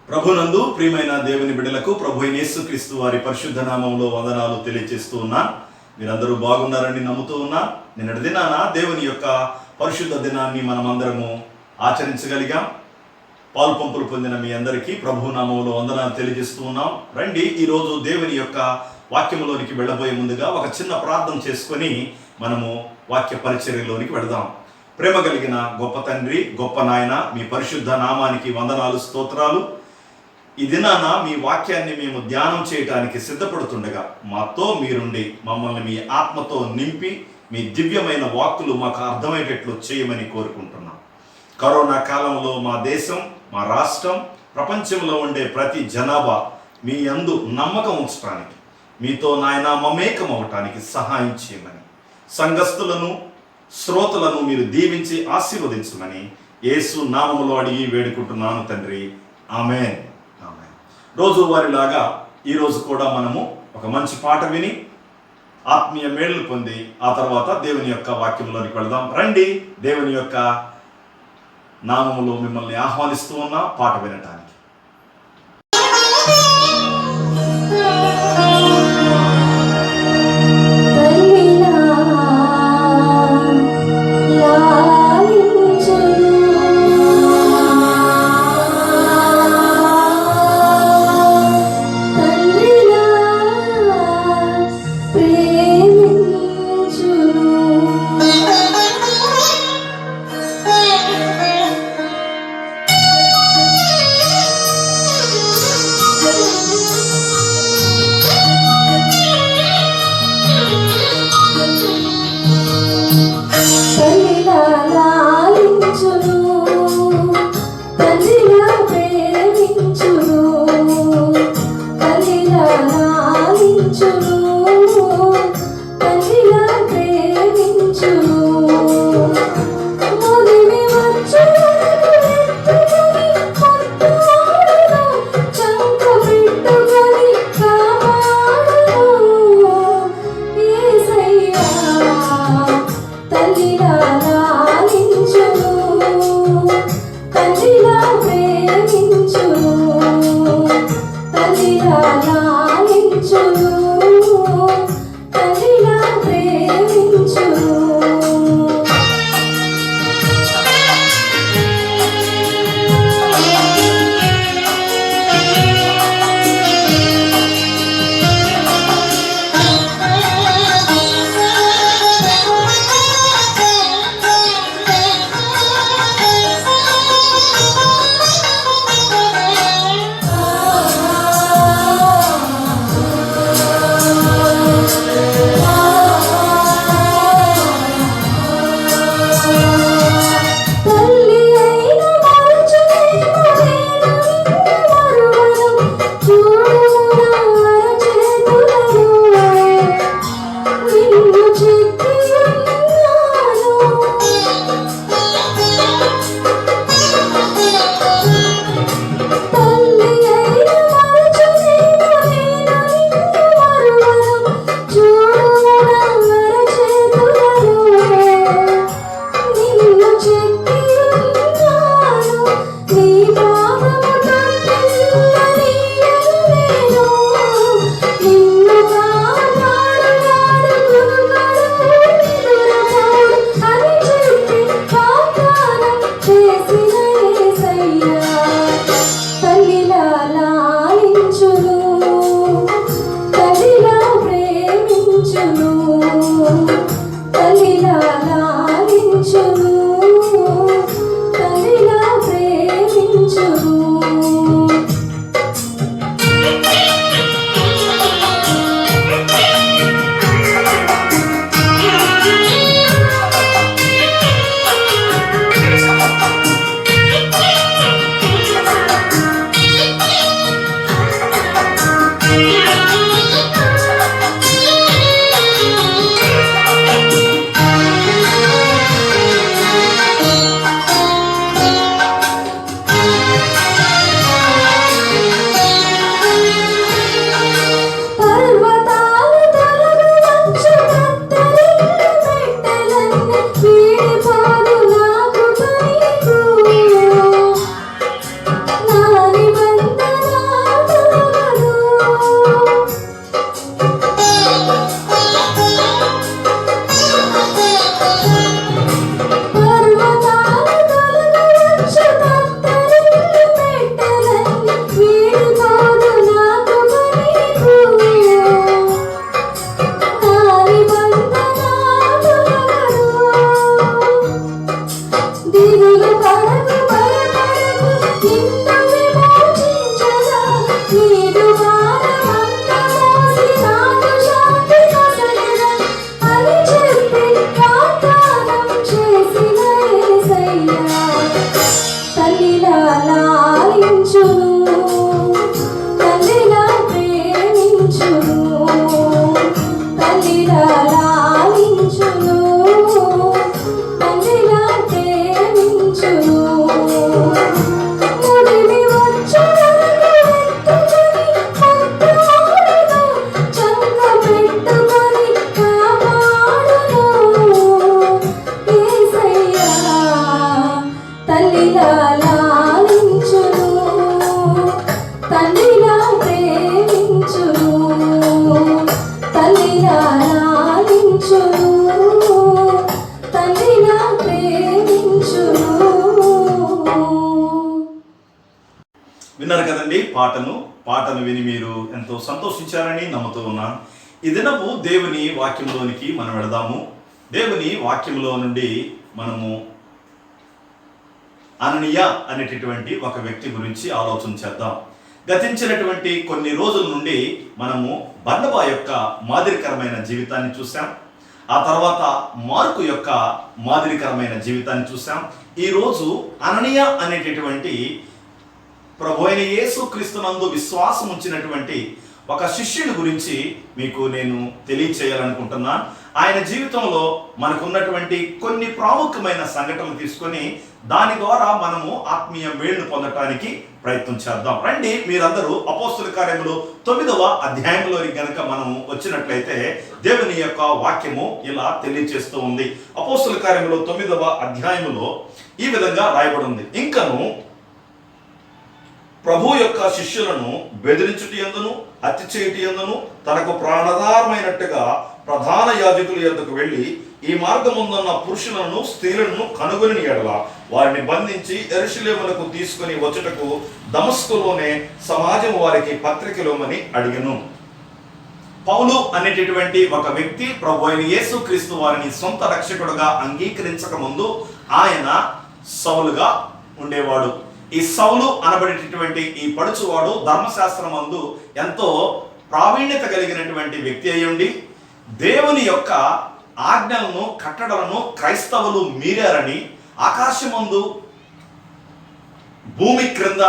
ప్రభునందు ప్రియమైన దేవుని బిడ్డలకు ప్రభు అయిన యేసుక్రీస్తు వారి పరిశుద్ధ నామంలో వందనాలు తెలియజేస్తూ ఉన్నా. మీరందరూ బాగున్నారని నమ్ముతూ ఉన్నా. నిన్నటి దినాన దేవుని యొక్క పరిశుద్ధ దినాన్ని మనమందరము ఆచరించగలిగాం. పాలు పంపులు పొందిన మీ అందరికీ ప్రభు నామంలో వందనాలు తెలియజేస్తూ ఉన్నాం. రండి, ఈరోజు దేవుని యొక్క వాక్యంలోనికి వెళ్ళబోయే ముందుగా ఒక చిన్న ప్రార్థన చేసుకొని మనము వాక్య పరిచర్యలోనికి వెళదాం. ప్రేమ కలిగిన గొప్ప తండ్రి, గొప్ప నాయన, మీ పరిశుద్ధ నామానికి వందనాలు, స్తోత్రాలు. ఈ దినాన మీ వాక్యాన్ని మేము ధ్యానం చేయడానికి సిద్ధపడుతుండగా మాతో మీరుండి మమ్మల్ని మీ ఆత్మతో నింపి మీ దివ్యమైన వాక్కులు మాకు అర్థమయ్యేటట్లు చేయమని కోరుకుంటున్నాం. కరోనా కాలంలో మా దేశం, మా రాష్ట్రం, ప్రపంచంలో ఉండే ప్రతి జనాభా మీ యందు నమ్మకం ఉంచడానికి, మీతో నాయన మమేకం అవటానికి సహాయం చేయమని, సంఘస్థులను శ్రోతలను మీరు దీవించి ఆశీర్వదించమని యేసు నామములో అడిగి వేడుకుంటున్నాను తండ్రి. ఆమేన్. ఆమేన్. రోజువారీలాగా ఈరోజు కూడా మనము ఒక మంచి పాట విని ఆత్మీయ మేళ్లు పొంది ఆ తర్వాత దేవుని యొక్క వాక్యంలోనికి వెళదాం. రండి, దేవుని యొక్క నామములో మిమ్మల్ని ఆహ్వానిస్తూ ఉన్న పాట వినటానికి. తల్లిలా లాలించును మాటను విని మీరు ఎంతో సంతోషించారని నమ్ముతూ ఉన్నాను. ఈ దినపు దేవుని వాక్యంలోనికి మనం వెళదాము. దేవుని వాక్యంలో నుండి మనము అననీయ అనేటటువంటి ఒక వ్యక్తి గురించి ఆలోచన చేద్దాం. గతించినటువంటి కొన్ని రోజుల నుండి మనము బర్నబా యొక్క మాదిరికరమైన జీవితాన్ని చూసాం. ఆ తర్వాత మార్కు యొక్క మాదిరికరమైన జీవితాన్ని చూసాం. ఈరోజు అననీయ అనేటటువంటి ప్రభు అయిన యేసుక్రీస్తునందు విశ్వాసం ఉంచినటువంటి ఒక శిష్యుని గురించి మీకు నేను తెలియచేయాలనుకుంటున్నాను. ఆయన జీవితంలో మనకున్నటువంటి కొన్ని ప్రాముఖ్యమైన సంఘటనలు తీసుకొని దాని ద్వారా మనము ఆత్మీయ మేలును పొందటానికి ప్రయత్నం చేద్దాం. రండి, మీరందరూ అపోస్తుల కార్యములు 9వ అధ్యాయంలోని గనక మనం వచ్చినట్లయితే దేవుని యొక్క వాక్యము ఇలా తెలియజేస్తూ ఉంది. అపోస్తుల కార్యములు 9వ అధ్యాయములో ఈ విధంగా రాయబడి ఉంది. ఇంకను ప్రభు యొక్క శిష్యులను బెదిరించుటి యందును హత్య చేయుటి యందును తనకు ప్రాణాధారమైనట్టుగా ప్రధాన యాజకుల యొద్దకు వెళ్ళి ఈ మార్గముందున్న పురుషులను స్త్రీలను కనుగొని ఎడల వారిని బంధించి యెరూషలేమునకు తీసుకుని వచ్చుటకు దమస్కులోనే సమాజం వారికి పత్రికలోమని అడిగెను. పౌలు అనేటటువంటి ఒక వ్యక్తి ప్రభు అయిన యేసుక్రీస్తు వారిని సొంత రక్షకుడుగా అంగీకరించక ముందు ఆయన సౌలుగా ఉండేవాడు. ఈ సౌలు అనబడేటటువంటి ఈ పడుచువాడు ధర్మశాస్త్రమందు ఎంతో ప్రావీణ్యత కలిగినటువంటి వ్యక్తి అయ్యుండి దేవుని యొక్క ఆజ్ఞలను కట్టడలను క్రైస్తవులు మీరారని, ఆకాశమందు భూమి క్రింద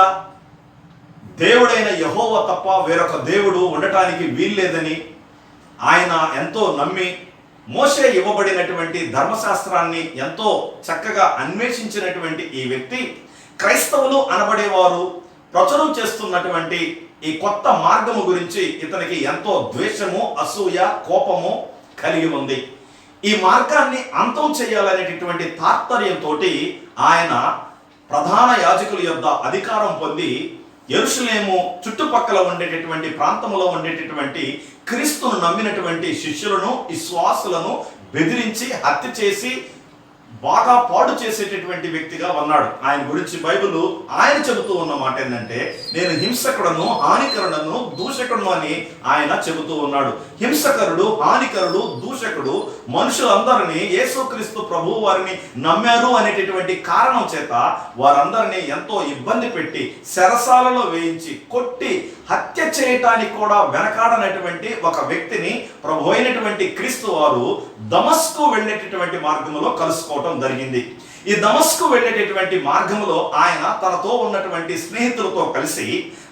దేవుడైన యెహోవా తప్ప వేరొక దేవుడు ఉండటానికి వీల్లేదని ఆయన ఎంతో నమ్మి మోషే ఇవ్వబడినటువంటి ధర్మశాస్త్రాన్ని ఎంతో చక్కగా అన్వేషించినటువంటి ఈ వ్యక్తి క్రైస్తవులు అనబడేవారు ప్రచురం చేస్తున్నటువంటి ఈ కొత్త మార్గము గురించి ఇతనికి ఎంతో ద్వేషము, అసూయ, కోపము కలిగి ఉంది. ఈ మార్గాన్ని అంతం చేయాలనేటటువంటి తాత్పర్యంతో ఆయన ప్రధాన యాజకుల యొద్ద అధికారం పొంది యెరూషలేము చుట్టుపక్కల ఉండేటటువంటి ప్రాంతంలో ఉండేటటువంటి క్రీస్తును నమ్మినటువంటి శిష్యులను, విశ్వాసులను బెదిరించి హత్య చేసి బాగా పాడు చేసేటటువంటి వ్యక్తిగా ఉన్నాడు. ఆయన గురించి బైబిల్ ఆయన చెబుతూ ఉన్న మాట ఏంటంటే, నేను హింసకుడను, హానికరుడను, దూషకుడును అని ఆయన చెబుతూ ఉన్నాడు. హింసకరుడు, హానికరుడు, దూషకుడు మనుషులందరినీ యేసుక్రీస్తు ప్రభు వారిని నమ్మారు అనేటటువంటి కారణం చేత వారందరినీ ఎంతో ఇబ్బంది పెట్టి చెరసాలలో వేయించి కొట్టి హత్య చేయటానికి కూడా వెనకాడనటువంటి ఒక వ్యక్తిని ప్రభు అయినటువంటి క్రీస్తు వారు దమస్కు వెళ్ళేటటువంటి మార్గంలో కలుసుకోవటం జరిగింది. ఈ దమస్కు వెళ్ళేటటువంటి మార్గంలో ఆయన తనతో ఉన్నటువంటి స్నేహితులతో కలిసి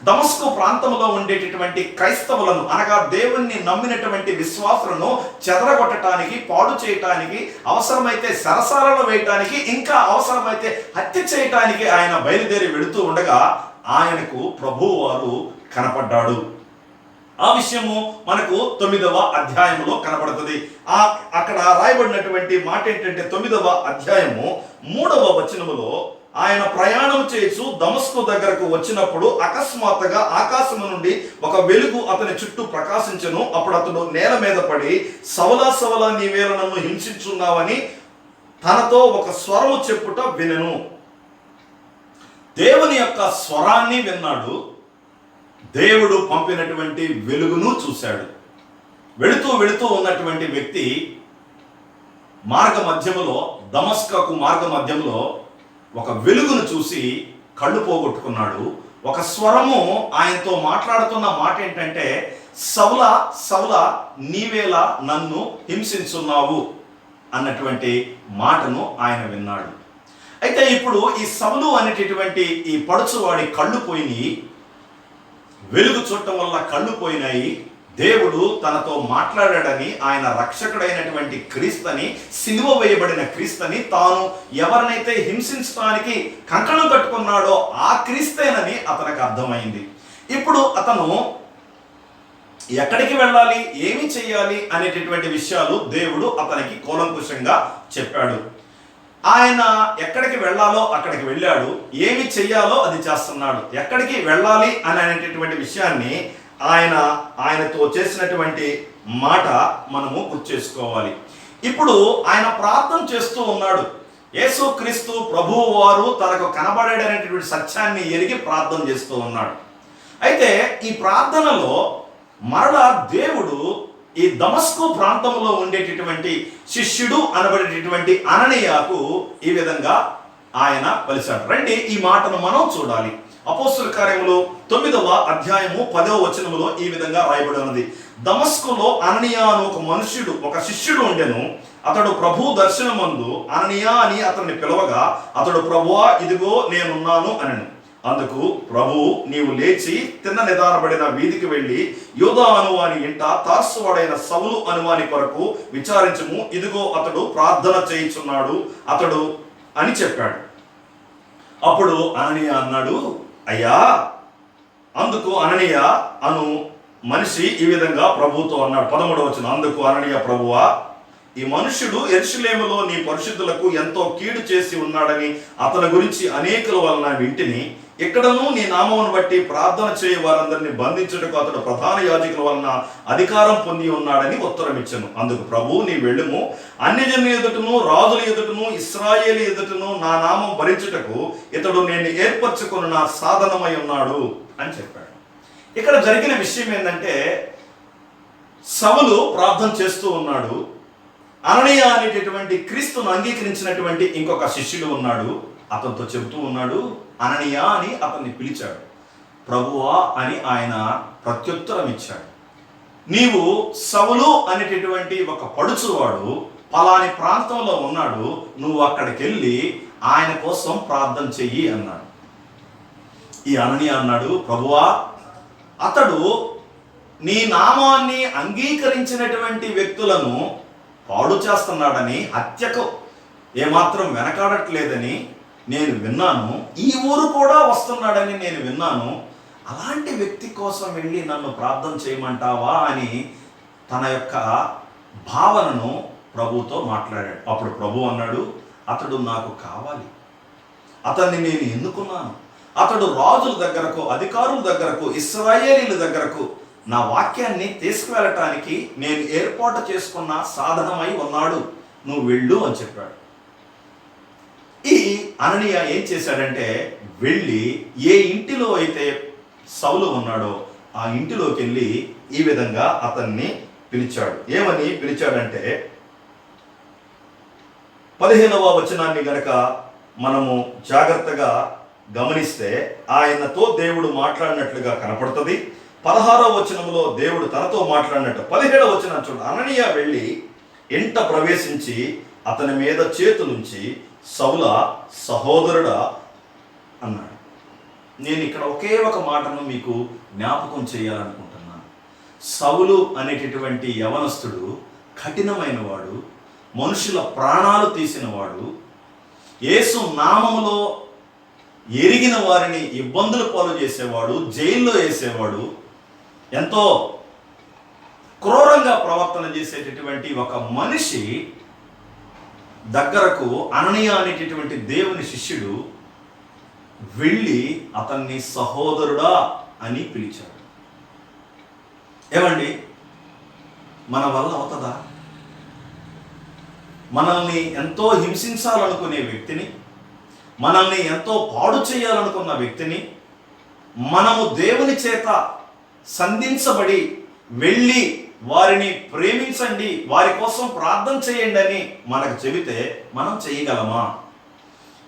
దమస్కు ప్రాంతంలో ఉండేటటువంటి క్రైస్తవులను అనగా దేవుణ్ణి నమ్మినటువంటి విశ్వాసులను చెదరగొట్టడానికి, పాడు చేయటానికి, అవసరమైతే సరసాలలో వేయటానికి, ఇంకా అవసరమైతే హత్య చేయటానికి ఆయన బయలుదేరి వెళుతూ ఉండగా ఆయనకు ప్రభువు వారు కనపడ్డాడు. ఆ విషయము మనకు 9వ అధ్యాయంలో కనబడుతుంది. అక్కడ రాయబడినటువంటి మాట ఏంటంటే 9వ అధ్యాయము 3వ వచనములో ఆయన ప్రయాణం చేస్తూ దమస్కు దగ్గరకు వచ్చినప్పుడు అకస్మాత్తుగా ఆకాశము నుండి ఒక వెలుగు అతని చుట్టూ ప్రకాశించెను. అప్పుడు అతడు నేల మీద పడి సవలా సవలా నీవేళ నన్ను హింసించున్నావని తనతో ఒక స్వరము చెప్పుట వినెను. దేవుని యొక్క స్వరాన్ని విన్నాడు. దేవుడు పంపినటువంటి వెలుగును చూశాడు. వెళుతూ ఉన్నటువంటి వ్యక్తి మార్గ మధ్యములో, దమస్కకు మార్గ మధ్యంలో ఒక వెలుగును చూసి కళ్ళు పోగొట్టుకున్నాడు. ఒక స్వరము ఆయనతో మాట్లాడుతున్న మాట ఏంటంటే, సౌలా సౌలా నీవేలా నన్ను హింసించున్నావు అన్నటువంటి మాటను ఆయన విన్నాడు. అయితే ఇప్పుడు ఈ సౌలు అనేటటువంటి ఈ పడుచువాడి కళ్ళు పోయినాయి. వెలుగు చూడటం వల్ల కళ్ళు పోయినాయి. దేవుడు తనతో మాట్లాడాడని, ఆయన రక్షకుడైనటువంటి క్రీస్తుని, సిలువ వేయబడిన క్రీస్తుని, తాను ఎవరినైతే హింసించడానికి కంకణం కట్టుకున్నాడో ఆ క్రీస్తేనని అతనికి అర్థమైంది. ఇప్పుడు అతను ఎక్కడికి వెళ్ళాలి, ఏమి చేయాలి అనేటటువంటి విషయాలు దేవుడు అతనికి కూలంకుషంగా చెప్పాడు. ఆయన ఎక్కడికి వెళ్ళాలో అక్కడికి వెళ్ళాడు, ఏమి చెయ్యాలో అది చేస్తున్నాడు. ఎక్కడికి వెళ్ళాలి అని అనేటటువంటి విషయాన్ని ఆయనతో చేసినటువంటి మాట మనము గుర్తు చేసుకోవాలి. ఇప్పుడు ఆయన ప్రార్థన చేస్తూ ఉన్నాడు. యేసుక్రీస్తు ప్రభువు వారు తనకు కనబడేటటువంటి సత్యాన్ని ఎరిగి ప్రార్థన చేస్తూ ఉన్నాడు. అయితే ఈ ప్రార్థనలో మరలా దేవుడు ఈ దమస్కు ప్రాంతంలో ఉండేటటువంటి శిష్యుడు అనబడేటటువంటి అననీయాకు ఈ విధంగా ఆయన పలిచాడు. రండి ఈ మాటను మనం చూడాలి. అపోస్తుల కార్యములు 9వ అధ్యాయము 10వ వచనములో ఈ విధంగా రాయబడి ఉన్నది. దమస్కులో అననీయా అను ఒక మనుష్యుడు, ఒక శిష్యుడు ఉండెను. అతడు ప్రభు దర్శనమందు అననీయా అని అతన్ని పిలవగా అతడు, ప్రభువా ఇదిగో నేనున్నాను అనెను. అందుకు ప్రభు, నీవు లేచి తిన్న నిదానబడిన వీధికి వెళ్ళి యూదా అనువాని ఇంట తార్సువాడైన సౌలు అనువాని కొరకు విచారించుము, ఇదిగో అతడు ప్రార్థన చేయుచున్నాడు అతడు అని చెప్పాడు. అప్పుడు అననీయా అన్నాడు, అయ్యా. అందుకు అననీయా అను మనిషి ఈ విధంగా ప్రభువుతో అన్నాడు. 13వ వచనం. అందుకు అననీయా, ప్రభువా, ఈ మనుష్యుడు యెరూషలేములో నీ పరిశుద్ధులకు ఎంతో కీడు చేసి ఉన్నాడని అతని గురించి అనేకుల వలన వింటిని. ఇక్కడను నీ నామమును బట్టి ప్రార్థన చేయ వారందరినీ బంధించుటకు అతడు ప్రధాన యాజకుల వలన అధికారం పొంది ఉన్నాడని ఉత్తరం ఇచ్చెను. అందుకు ప్రభు, నీ వెళ్ళుము, అన్యజనుల ఎదుటను రాజుల ఎదుటను ఇశ్రాయేలు ఎదుటను నా నామం భరించుటకు ఇతడు నేను ఏర్పరచుకున్న నా సాధనమై ఉన్నాడు అని చెప్పాడు. ఇక్కడ జరిగిన విషయం ఏంటంటే, సౌలు ప్రార్థన చేస్తూ ఉన్నాడు. అననీయా అనేటటువంటి క్రీస్తును అంగీకరించినటువంటి ఇంకొక శిష్యుడు ఉన్నాడు. అతనితో చెబుతూ ఉన్నాడు, అననీయా అని అతన్ని పిలిచాడు. ప్రభువా అని ఆయన ప్రత్యుత్తరం ఇచ్చాడు. నీవు సౌలు అనేటటువంటి ఒక పడుచువాడు పలాని ప్రాంతంలో ఉన్నాడు, నువ్వు అక్కడికి వెళ్ళి ఆయన కోసం ప్రార్థన చెయ్యి అన్నాడు. ఈ అననీయా అన్నాడు, ప్రభువా, అతడు నీ నామాన్ని అంగీకరించినటువంటి వ్యక్తులను పాడు చేస్తున్నాడని, హత్యకు ఏమాత్రం వెనకాడట్లేదని నేను విన్నాను. ఈ ఊరు కూడా వస్తున్నాడని నేను విన్నాను. అలాంటి వ్యక్తి కోసం వెళ్ళి నన్ను ప్రార్థన చేయమంటావా అని తన యొక్క భావనను ప్రభుతో మాట్లాడాడు. అప్పుడు ప్రభు అన్నాడు, అతడు నాకు కావాలి, అతన్ని నేను ఎన్నుకున్నాను. అతడు రాజుల దగ్గరకు, అధికారుల దగ్గరకు, ఇశ్రాయేలీల దగ్గరకు నా వాక్యాన్ని తీసుకువెళ్ళటానికి నేను ఏర్పాటు చేసుకున్న సాధనమై ఉన్నాడు, నువ్వు వెళ్ళు అని చెప్పాడు. ఈ అననీయా ఏం చేశాడంటే, వెళ్ళి ఏ ఇంటిలో అయితే సౌలు ఉన్నాడో ఆ ఇంటిలోకి వెళ్ళి ఈ విధంగా అతన్ని పిలిచాడు. ఏమని పిలిచాడంటే, 15వ వచనాన్ని గనక మనము జాగ్రత్తగా గమనిస్తే ఆయనతో దేవుడు మాట్లాడినట్లుగా కనపడుతుంది. 16వ వచనంలో దేవుడు తనతో మాట్లాడినట్టు. 17వ వచనం చూడు. అననీయా వెళ్ళి ఇంట ప్రవేశించి అతని మీద చేతులుంచి, సౌల సహోదరుడా అన్నాడు. నేను ఇక్కడ ఒకే ఒక మాటను మీకు జ్ఞాపకం చేయాలనుకుంటున్నాను. సౌలు అనేటటువంటి యవనస్తుడు కఠినమైన వాడు, మనుషుల ప్రాణాలు తీసినవాడు, యేసు నామములో ఎరిగిన వారిని ఇబ్బందులు పాలు చేసేవాడు, జైల్లో వేసేవాడు, ఎంతో క్రూరంగా ప్రవర్తన చేసేటటువంటి ఒక మనిషి దగ్గరకు అననీయా అనేటటువంటి దేవుని శిష్యుడు వెళ్ళి అతన్ని సహోదరుడా అని పిలిచాడు. ఏమండి, మన వల్ల అవుతుందా? మనల్ని ఎంతో హింసించాలనుకునే వ్యక్తిని, మనల్ని ఎంతో పాడు చేయాలనుకున్న వ్యక్తిని మనము దేవుని చేత సంధించబడి వెళ్ళి వారిని ప్రేమించండి, వారి కోసం ప్రార్థన చేయండి అని మనకు చెబితే మనం చేయగలమా?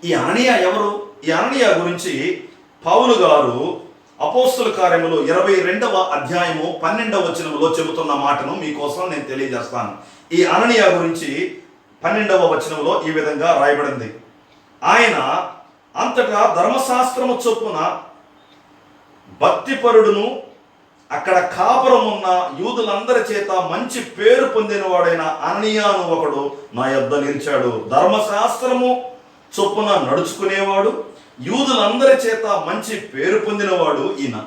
ఈ అననీయా ఎవరు? ఈ అననీయా గురించి పౌలు గారు అపోస్తుల కార్యములు 22వ అధ్యాయము 12వ వచనంలో చెబుతున్న మాటను మీకోసం నేను తెలియజేస్తాను. ఈ అననీయా గురించి 12వ వచనంలో ఈ విధంగా రాయబడింది. ఆయన అంతటా ధర్మశాస్త్రము చొప్పున భక్తిపరుడును, అక్కడ కాపురం ఉన్న యూదులందరి చేత మంచి పేరు పొందినవాడైన అననీయాను ఒకడు నా యొద్ద నిలిచాడు. ధర్మశాస్త్రము చొప్పున నడుచుకునేవాడు, యూదులందరి చేత మంచి పేరు పొందినవాడు ఈయన.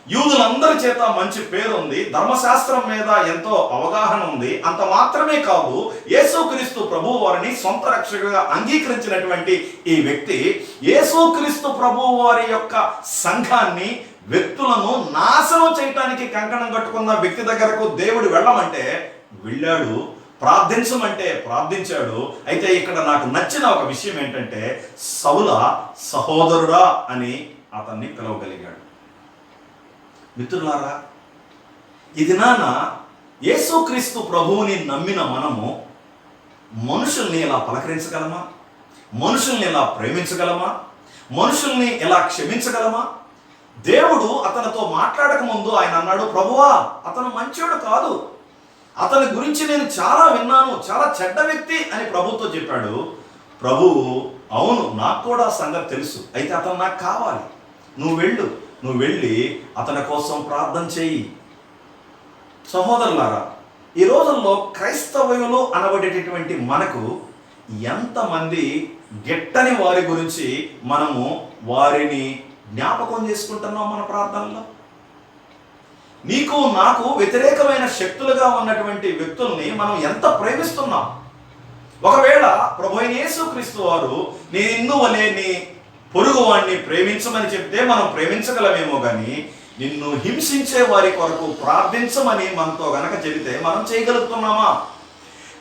యూదులందరి చేత మంచి పేరు ఉంది, ధర్మశాస్త్రం మీద ఎంతో అవగాహన ఉంది. అంత మాత్రమే కాదు, యేసుక్రీస్తు ప్రభువు వారిని సొంత రక్షకుడిగా అంగీకరించినటువంటి ఈ వ్యక్తి యేసుక్రీస్తు ప్రభువు వారి యొక్క సంఘాన్ని, వ్యక్తులను నాశనం చేయటానికి కంకణం కట్టుకున్న వ్యక్తి దగ్గరకు దేవుడు వెళ్ళమంటే వెళ్ళాడు, ప్రార్థించమంటే ప్రార్థించాడు. అయితే ఇక్కడ నాకు నచ్చిన ఒక విషయం ఏంటంటే, సౌల సహోదరుడా అని అతన్ని పిలవగలిగాడు. మిత్రులారా, ఇది యేసుక్రీస్తు ప్రభువుని నమ్మిన మనము మనుషుల్ని ఇలా పలకరించగలమా? మనుషుల్ని ఇలా ప్రేమించగలమా? మనుషుల్ని ఎలా క్షమించగలమా? దేవుడు అతనితో మాట్లాడక ముందు ఆయన అన్నాడు, ప్రభువా అతను మంచోడు కాదు, అతని గురించి నేను చాలా విన్నాను, చాలా చెడ్డ వ్యక్తి అని ప్రభుతో చెప్పాడు. ప్రభువు, అవును నాకు కూడా సంగతి తెలుసు, అయితే అతను నాకు కావాలి, నువ్వు వెళ్ళి అతని కోసం ప్రార్థన చేయి. సహోదరులారా, ఈ రోజుల్లో క్రైస్తవులు అనబడేటటువంటి మనకు ఎంతమంది గిట్టని వారి గురించి మనము వారిని జ్ఞాపకం చేసుకుంటున్నాం మన ప్రార్థనలో? నీకు నాకు వ్యతిరేకమైన శక్తులుగా ఉన్నటువంటి వ్యక్తుల్ని మనం ఎంత ప్రేమిస్తున్నాం? ఒకవేళ ప్రభువైన యేసుక్రీస్తు వారు నిన్ను వలె నీ పొరుగు వాడిని ప్రేమించమని చెప్తే మనం ప్రేమించగలమేమో కానీ నిన్ను హింసించే వారి కొరకు ప్రార్థించమని మనతో గనక చెబితే మనం చేయగలుగుతున్నామా?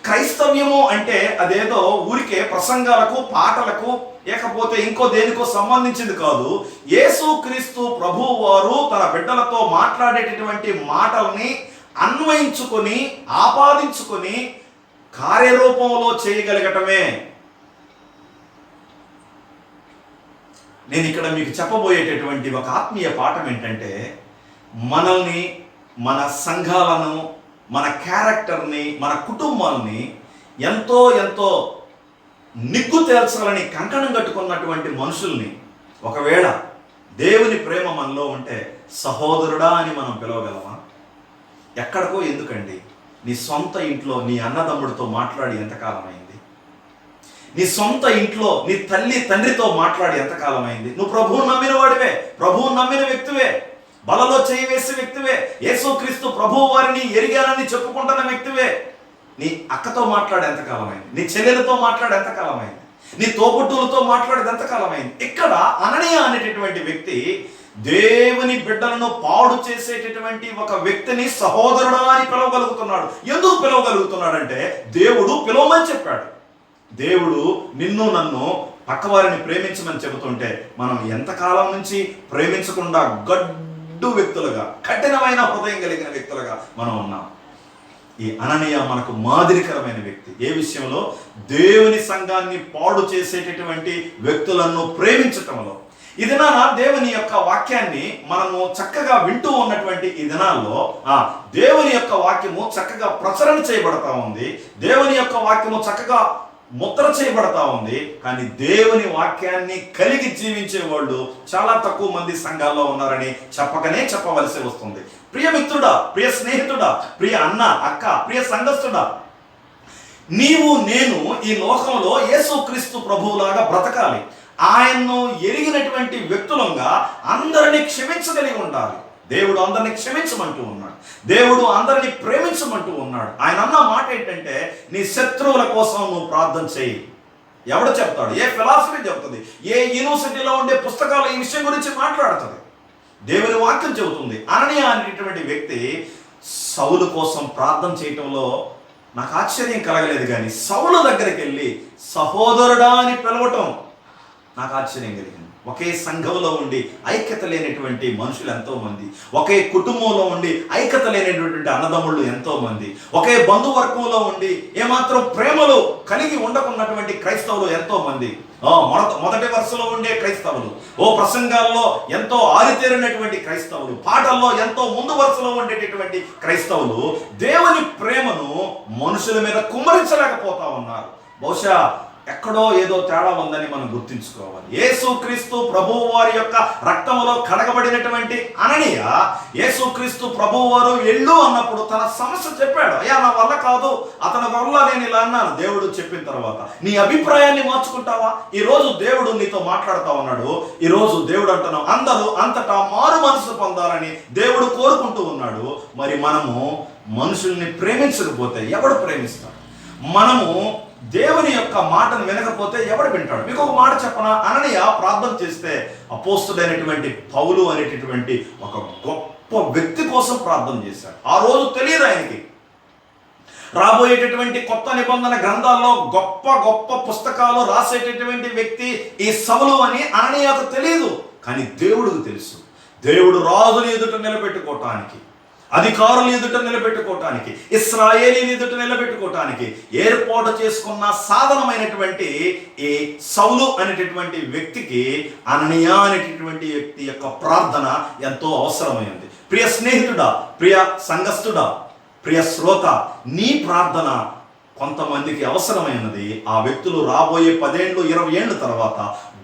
క్రైస్తవ్యము అంటే అదేదో ఊరికే ప్రసంగాలకు, పాటలకు, లేకపోతే ఇంకో దేనికో సంబంధించింది కాదు. యేసుక్రీస్తు ప్రభువు వారు తన బిడ్డలతో మాట్లాడేటటువంటి మాటల్ని అన్వయించుకొని, ఆపాదించుకొని కార్యరూపంలో చేయగలగటమే. నేను ఇక్కడ మీకు చెప్పబోయేటటువంటి ఒక ఆత్మీయ పాఠం ఏంటంటే, మనల్ని, మన సంఘాలను, మన క్యారెక్టర్ని, మన కుటుంబాలని ఎంతో ఎంతో నిగ్గు తేల్చాలని కంకణం కట్టుకున్నటువంటి మనుషుల్ని ఒకవేళ దేవుని ప్రేమ మనలో ఉంటే సహోదరుడా అని మనం పిలవగలమా? ఎక్కడికో ఎందుకండి, నీ సొంత ఇంట్లో నీ అన్నదమ్ముడితో మాట్లాడి ఎంతకాలం అయింది? నీ సొంత ఇంట్లో నీ తల్లి తండ్రితో మాట్లాడి ఎంతకాలం అయింది? నువ్వు ప్రభువుని నమ్మిన వాడివే, ప్రభువుని నమ్మిన వ్యక్తివే, బలలో చేయి వేసే వ్యక్తివే, యేసుక్రీస్తు ప్రభువు వారిని ఎరిగానని చెప్పుకుంటున్న వ్యక్తివే. నీ అక్కతో మాట్లాడే ఎంతకాలం అయింది? నీ చెల్లెలతో మాట్లాడే ఎంతకాలం అయింది? నీ తోబుట్టులతో మాట్లాడేది ఎంతకాలం అయింది? ఇక్కడ అననీయ అనేటటువంటి వ్యక్తి దేవుని బిడ్డలను పాడు చేసేటటువంటి ఒక వ్యక్తిని సహోదరుడా అని పిలవగలుగుతున్నాడు. ఎందుకు పిలవగలుగుతున్నాడంటే దేవుడు పిలవమని చెప్పాడు. దేవుడు నిన్ను నన్ను పక్కవారిని ప్రేమించమని చెబుతుంటే మనం ఎంతకాలం నుంచి ప్రేమించకుండా గడ్డు వ్యక్తులుగా, కఠినమైన హృదయం కలిగిన వ్యక్తులుగా మనం ఉన్నాం. ఈ అననీయ మనకు మాదిరికరమైన వ్యక్తి. ఏ విషయంలో? దేవుని సంఘాన్ని పాడు చేసేటటువంటి వ్యక్తులను ప్రేమించటంలో. ఈ దినాన దేవుని యొక్క వాక్యాన్ని మనము చక్కగా వింటూ ఉన్నటువంటి ఈ దినాల్లో దేవుని యొక్క వాక్యము చక్కగా ప్రచురణ చేయబడతా ఉంది, దేవుని యొక్క వాక్యము చక్కగా ముద్ర చేయబడతా ఉంది. కానీ దేవుని వాక్యాన్ని కలిగి జీవించే వాళ్ళు చాలా తక్కువ మంది సంఘాల్లో ఉన్నారని చెప్పవలసి వస్తుంది. ప్రియ మిత్రుడా, ప్రియ స్నేహితుడా, ప్రియ అన్న, అక్క, ప్రియ సంఘస్థుడా, నీవు నేను ఈ లోకంలో యేసుక్రీస్తు ప్రభువులాగా బ్రతకాలి. ఆయన్ను ఎరిగినటువంటి వ్యక్తులంగా అందరినీ క్షమించగలిగి ఉండాలి. దేవుడు అందరినీ క్షమించమంటూ ఉన్నాడు, దేవుడు అందరినీ ప్రేమించమంటూ ఉన్నాడు. ఆయన అన్న మాట ఏంటంటే, నీ శత్రువుల కోసం నువ్వు ప్రార్థన చేయి. ఎవడు చెప్తాడు? ఏ ఫిలాసఫీ చెప్తుంది? ఏ యూనివర్సిటీలో ఉండే పుస్తకాలు ఈ విషయం గురించి మాట్లాడుతుంది? దేవుని వాక్యం చెబుతుంది. అననీయ అనేటువంటి వ్యక్తి సౌలు కోసం ప్రార్థన చేయటంలో నాకు ఆశ్చర్యం కలగలేదు, కానీ సౌలు దగ్గరికి వెళ్ళి సహోదరుడా అని పిలవటం నాకు ఆశ్చర్యం కలిగింది. ఒకే సంఘంలో ఉండి ఐక్యత లేనటువంటి మనుషులు ఎంతోమంది, ఒకే కుటుంబంలో ఉండి ఐక్యత లేనటువంటి అన్నదమ్ముళ్ళు ఎంతోమంది, ఒకే బంధువర్గంలో ఉండి ఏమాత్రం ప్రేమలు కలిగి ఉండకున్నటువంటి క్రైస్తవులు ఎంతోమంది, మొదటి వరుసలో ఉండే క్రైస్తవులు, ప్రసంగాల్లో ఎంతో ఆరితేరినటువంటి క్రైస్తవులు, పాటల్లో ఎంతో ముందు వరుసలో ఉండేటటువంటి క్రైస్తవులు దేవుని ప్రేమను మనుషుల మీద కుమ్మరించలేకపోతా ఉన్నారు. బహుశా ఎక్కడో ఏదో తేడా ఉందని మనం గుర్తించుకోవాలి. యేసుక్రీస్తు ప్రభువు వారి యొక్క రక్తములో కడగబడినటువంటి అననీయ యేసుక్రీస్తు ప్రభువు వారు వెళ్ళు అన్నప్పుడు తన సమస్య చెప్పాడు. అయ్యా నా వల్ల కాదు, అతని వల్ల నేను ఇలా అన్నాను. దేవుడు చెప్పిన తర్వాత నీ అభిప్రాయాన్ని మార్చుకుంటావా? ఈరోజు దేవుడు నీతో మాట్లాడుతా ఉన్నాడు. ఈరోజు దేవుడు అంటున్నాం, అందరూ అంతటా మారు మనసు పొందాలని దేవుడు కోరుకుంటూ ఉన్నాడు. మరి మనము మనుషుల్ని ప్రేమించకపోతే ఎవడు ప్రేమిస్తాడు? మనము దేవుని యొక్క మాటను వినకపోతే ఎవడు వింటాడు? మీకు ఒక మాట చెప్పనా? అననీయ ప్రార్థన చేస్తే అపోస్తుడైనటువంటి పౌలు అనేటటువంటి ఒక గొప్ప వ్యక్తి కోసం ప్రార్థన చేశాడు. ఆ రోజు తెలియదు ఆయనకి రాబోయేటటువంటి కొత్త నిబంధన గ్రంథాల్లో గొప్ప గొప్ప పుస్తకాలు రాసేటటువంటి వ్యక్తి ఈ సౌలు అని అననీయకు తెలియదు, కానీ దేవుడికి తెలుసు. దేవుడు రాజుని ఎదుట నిలబెట్టుకోవటానికి, అధికారులు ఎదుట నిలబెట్టుకోవటానికి, ఇశ్రాయేలీని ఎదుట నిలబెట్టుకోవటానికి ఏర్పాటు చేసుకున్న సాధనమైనటువంటి ఈ సౌలు అనేటటువంటి వ్యక్తికి అననీయ అనేటటువంటి వ్యక్తి యొక్క ప్రార్థన ఎంతో అవసరమైంది. ప్రియ స్నేహితుడా, ప్రియ సంఘస్థుడా, ప్రియ శ్రోత, నీ ప్రార్థన కొంతమందికి అవసరమైనది. ఆ వ్యక్తులు రాబోయే 10 ఏళ్ళు 20 ఏళ్ళ తర్వాత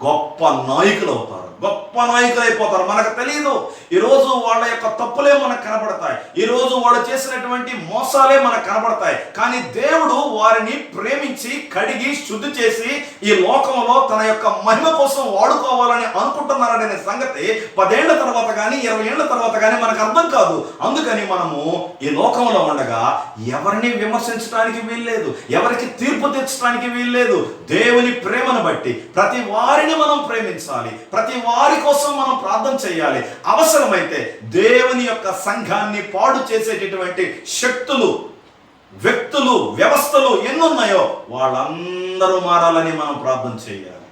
గొప్ప నాయకులు అవుతారు, గొప్ప నాయకులు అయిపోతారు. మనకు తెలియదు. ఈరోజు వాళ్ళ యొక్క తప్పులే మనకు కనబడతాయి, ఈరోజు వాళ్ళు చేసినటువంటి మోసాలే మనకు కనబడతాయి. కానీ దేవుడు వారిని ప్రేమించి కడిగి శుద్ధి చేసి ఈ లోకంలో తన యొక్క మహిమ కోసం వాడుకోవాలని అనుకుంటున్నారనే సంగతి 10 ఏళ్ల తర్వాత కానీ 20 ఏళ్ల తర్వాత కానీ మనకు అర్థం కాదు. అందుకని మనము ఈ లోకంలో ఉండగా ఎవరిని విమర్శించడానికి వీల్లేదు, ఎవరికి తీర్పు తెచ్చడానికి వీల్లేదు. దేవుని ప్రేమను బట్టి ప్రతి వారిని మనం ప్రేమించాలి, ప్రతి వారి కోసం మనం ప్రార్థన చేయాలి. అవసరమైతే దేవుని యొక్క సంఘాన్ని పాడు చేసేటటువంటి శక్తులు, వ్యక్తులు, వ్యవస్థలు ఎన్నున్నాయో వాళ్ళందరూ మారాలని మనం ప్రార్థన చేయాలి.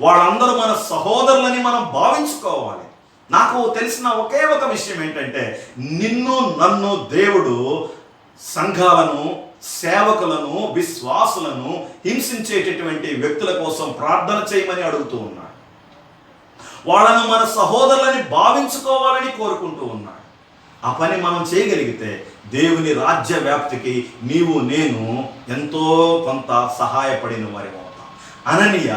వాళ్ళందరూ మన సహోదరులని మనం భావించుకోవాలి. నాకు తెలిసిన ఒకే ఒక విషయం ఏంటంటే, నిన్ను నన్ను దేవుడు సంఘాలను, సేవకులను, విశ్వాసులను హింసించేటటువంటి వ్యక్తుల కోసం ప్రార్థన చేయమని అడుగుతూ ఉన్నాడు. వాళ్ళను మన సహోదరులని భావించుకోవాలని కోరుకుంటూ ఉన్నాడు. ఆ పని మనం చేయగలిగితే దేవుని రాజ్య వ్యాప్తికి నీవు నేను ఎంతో కొంత సహాయపడిన వారి అవుతాం. అననీయ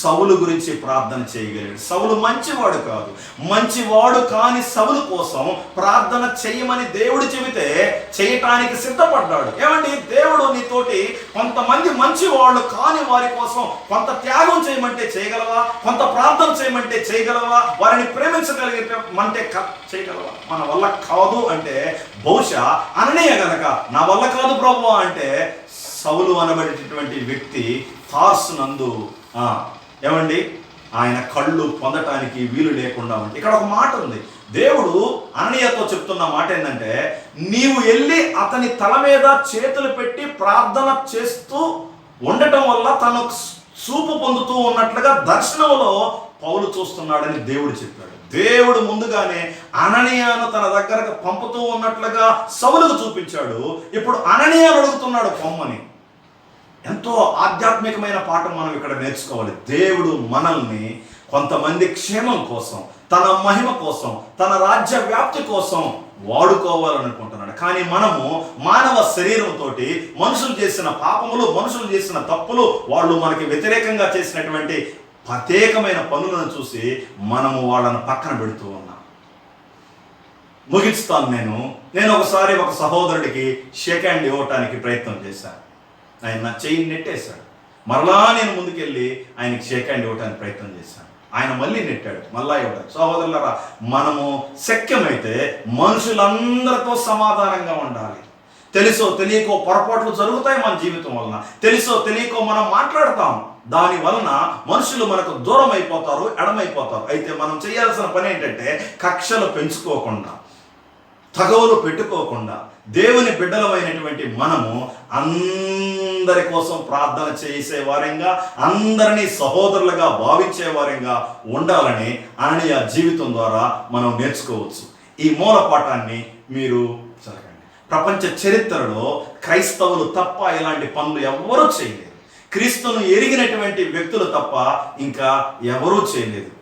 సౌలు గురించి ప్రార్థన చేయగలిగాడు. సౌలు మంచివాడు కాదు, మంచివాడు కాని సౌలు కోసం ప్రార్థన చేయమని దేవుడు చెబితే చేయటానికి సిద్ధపడ్డాడు. ఏమండి, దేవుడు నీతోటి కొంతమంది మంచి వాళ్ళు కాని వారి కోసం కొంత త్యాగం చేయమంటే చేయగలవా? కొంత ప్రార్థన చేయమంటే చేయగలవా? వారిని ప్రేమించగలిగితే చేయగలవా? మన వల్ల కాదు అంటే బహుశా అననీయ గనక నా వల్ల కాదు ప్రభువా అంటే సౌలు అనబడేటటువంటి వ్యక్తి తార్సు నందు ఏమండి ఆయన కళ్ళు పొందటానికి వీలు లేకుండా ఉంది. ఇక్కడ ఒక మాట ఉంది. దేవుడు అననీయతో చెప్తున్న మాట ఏంటంటే, నీవు వెళ్ళి అతని తల మీద చేతులు పెట్టి ప్రార్థన చేస్తూ ఉండటం వల్ల తను చూపు పొందుతూ ఉన్నట్లుగా దర్శనంలో పౌలు చూస్తున్నాడని దేవుడు చెప్పాడు. దేవుడు ముందుగానే అననీయను తన దగ్గరకు పంపుతూ ఉన్నట్లుగా సౌలుకు చూపించాడు. ఇప్పుడు అననీయను అడుగుతున్నాడు పొమ్మని. ఎంతో ఆధ్యాత్మికమైన పాఠం మనం ఇక్కడ నేర్చుకోవాలి. దేవుడు మనల్ని కొంతమంది క్షేమం కోసం, తన మహిమ కోసం, తన రాజ్య వ్యాప్తి కోసం వాడుకోవాలనుకుంటున్నాడు. కానీ మనము మానవ శరీరంతో మనుషులు చేసిన పాపములు, మనుషులు చేసిన తప్పులు, వాళ్ళు మనకి వ్యతిరేకంగా చేసినటువంటి ప్రత్యేకమైన పనులను చూసి మనము వాళ్ళను పక్కన పెడుతూ ఉన్నాం. ముగిస్తాను. నేను ఒకసారి ఒక సహోదరుడికి షేక్ హ్యాండ్ ఇవ్వటానికి ప్రయత్నం చేశాను. ఆయన నా చెయ్యి నెట్టేశాడు. మరలా నేను ముందుకెళ్ళి ఆయనకి షేక్ హ్యాండ్ ఇవ్వడానికి ప్రయత్నం చేశాను. ఆయన మళ్ళీ నెట్టాడు, మళ్ళా ఇవ్వటాడు. సహోదరులారా, మనము శక్యమైతే మనుషులందరితో సమాధానంగా ఉండాలి. తెలుసో తెలియకో పొరపాట్లు జరుగుతాయి మన జీవితం వలన. తెలుసో తెలియకో మనం మాట్లాడతాం. దాని వలన మనుషులు మనకు దూరం అయిపోతారు, ఎడమైపోతారు. అయితే మనం చేయాల్సిన పని ఏంటంటే, కక్షలు పెంచుకోకుండా, తగవులు పెట్టుకోకుండా, దేవుని బిడ్డలమైనటువంటి మనము అందరి కోసం ప్రార్థన చేసే వారంగా, అందరినీ సహోదరులుగా భావించే వారంగా ఉండాలని అననీయ జీవితం ద్వారా మనం నేర్చుకోవచ్చు. ఈ మూల పాఠాన్ని మీరు చదవండి. ప్రపంచ చరిత్రలో క్రైస్తవులు తప్ప ఇలాంటి పనులు ఎవ్వరూ చేయలేదు. క్రీస్తును ఎరిగినటువంటి వ్యక్తులు తప్ప ఇంకా ఎవరూ చేయలేదు.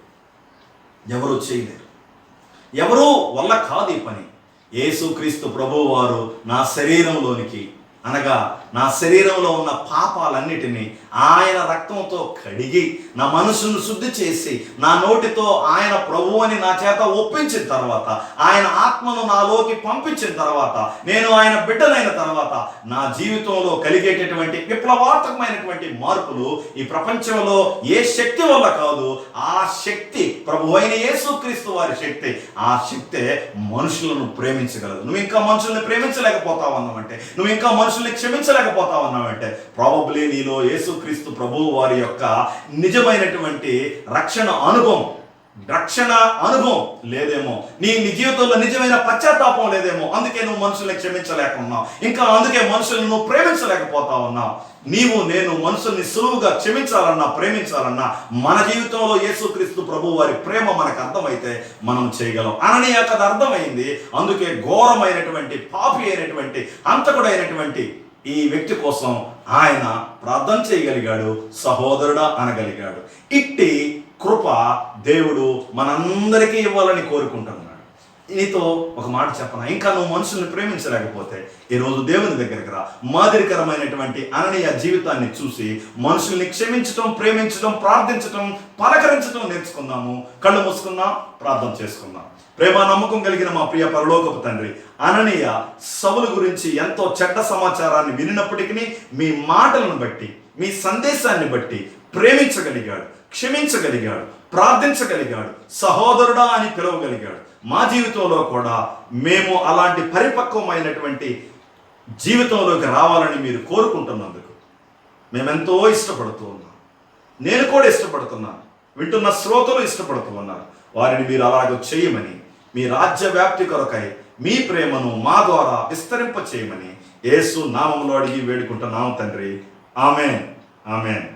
ఎవరూ వల్ల కాదు ఈ పని. యేసుక్రీస్తు ప్రభువు వారు నా శరీరంలోనికి, అనగా నా శరీరంలో ఉన్న పాపాలన్నిటినీ ఆయన రక్తంతో కడిగి నా మనసును శుద్ధి చేసి నా నోటితో ఆయన ప్రభువు అని నా చేత ఒప్పించిన తర్వాత, ఆయన ఆత్మను నాలోకి పంపించిన తర్వాత, నేను ఆయన బిడ్డనైన తర్వాత నా జీవితంలో కలిగేటటువంటి విప్లవాత్మకమైనటువంటి మార్పులు ఈ ప్రపంచంలో ఏ శక్తి వల్ల కాదు, ఆ శక్తి ప్రభు అయిన యేసుక్రీస్తు వారి శక్తి. ఆ శక్తే మనుషులను ప్రేమించగలదు. నువ్వు ఇంకా మనుషుల్ని ప్రేమించలేకపోతావు అన్నామంటే, నువ్వు ఇంకా మనుషుల్ని క్షమించలేకపోతావు అన్నామంటే, ప్రాబబ్లీ నీలో యేసుక్రీస్తు ప్రభువు వారి యొక్క నిజమైనటువంటి రక్షణ అనుభవం రక్షణ అనుభవం లేదేమో, నీ జీవితంలో నిజమైన పశ్చాత్తాపం లేదేమో, అందుకే నువ్వు మనుషుల్ని క్షమించలేకున్నావు, ఇంకా అందుకే మనుషులను నువ్వు ప్రేమించలేకపోతా ఉన్నావు. నేను మనుషుల్ని సులువుగా క్షమించాలన్నా ప్రేమించాలన్నా మన జీవితంలో యేసుక్రీస్తు ప్రభు వారి ప్రేమ మనకు అర్థమైతే మనం చేయగలం. అననీయ కథ అర్థమైంది. అందుకే ఘోరమైనటువంటి పాపి అయినటువంటి హంతకుడైనటువంటి ఈ వ్యక్తి కోసం ఆయన ప్రార్థన చేయగలిగాడు, సహోదరుడా అనగలిగాడు. ఇట్టి కృప దేవుడు మనందరికీ ఇవ్వాలని కోరుకుంటున్నాడు. నీతో ఒక మాట చెప్పనా, ఇంకా నువ్వు మనుషుల్ని ప్రేమించలేకపోతే ఈరోజు దేవుని దగ్గరికి రా. మాదిరికరమైనటువంటి అననీయ జీవితాన్ని చూసి మనుషుల్ని క్షమించటం, ప్రేమించటం, ప్రార్థించటం, పలకరించటం నేర్చుకుందాము. కళ్ళు మూసుకుందాం, ప్రార్థన చేసుకుందాం. ప్రేమ నమ్మకం కలిగిన మా ప్రియ పరలోకపు తండ్రి, అననీయ సౌలు గురించి ఎంతో చెడ్డ సమాచారాన్ని వినినప్పటికీ మీ మాటలను బట్టి, మీ సందేశాన్ని బట్టి ప్రేమించగలిగాడు, క్షమించగలిగాడు, ప్రార్థించగలిగాడు, సహోదరుడా అని పిలవగలిగాడు. మా జీవితంలో కూడా మేము అలాంటి పరిపక్వమైనటువంటి జీవితంలోకి రావాలని మీరు కోరుకుంటున్నందుకు మేమెంతో ఇష్టపడుతూ ఉన్నాం. నేను కూడా ఇష్టపడుతున్నాను, వింటున్న శ్రోతలు ఇష్టపడుతూ ఉన్నారు. వారిని మీరు అలాగ చేయమని, మీ రాజ్య వ్యాప్తి కొరకై మీ ప్రేమను మా ద్వారా విస్తరింప చేయమని యేసు నామములో అడిగి వేడుకుంటున్నాము తండ్రి. ఆమేన్, ఆమేన్.